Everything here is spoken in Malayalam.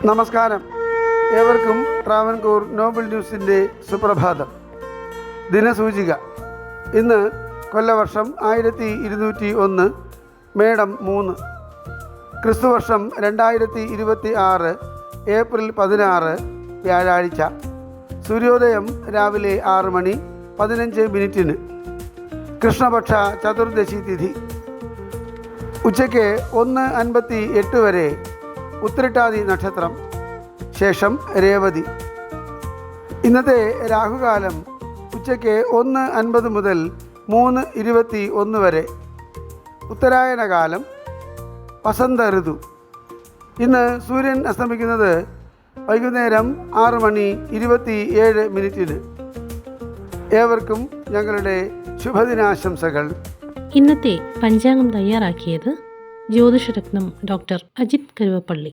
നമസ്കാരം. ഏവർക്കും ട്രാവൻകൂർ നോബൽ ന്യൂസിൻ്റെ സുപ്രഭാതം. ദിനസൂചിക. ഇന്ന് കൊല്ലവർഷം 1201, മേടം 3, ക്രിസ്തുവർഷം 2026, ഏപ്രിൽ 16, വ്യാഴാഴ്ച. സൂര്യോദയം രാവിലെ 6 മണി 15 മിനിറ്റിന്. കൃഷ്ണപക്ഷ ചതുർദശി തിഥി. ഉച്ചയ്ക്ക് 1:58 വരെ ഉത്രട്ടാതി നക്ഷത്രം, ശേഷം രേവതി. ഇന്നത്തെ രാഹുകാലം ഉച്ചയ്ക്ക് 1:50 മുതൽ 3:21 വരെ. ഉത്തരായന കാലം, വസന്ത ഋതു. ഇന്ന് സൂര്യൻ അസ്തമിക്കുന്നത് വൈകുന്നേരം 6 മണി 27 മിനിറ്റിന്. ഏവർക്കും ഞങ്ങളുടെ ശുഭദിനാശംസകൾ. ഇന്നത്തെ പഞ്ചാംഗം തയ്യാറാക്കിയത് ജ്യോതിഷരത്നം ഡോക്ടർ അജിത് കരുവപ്പള്ളി.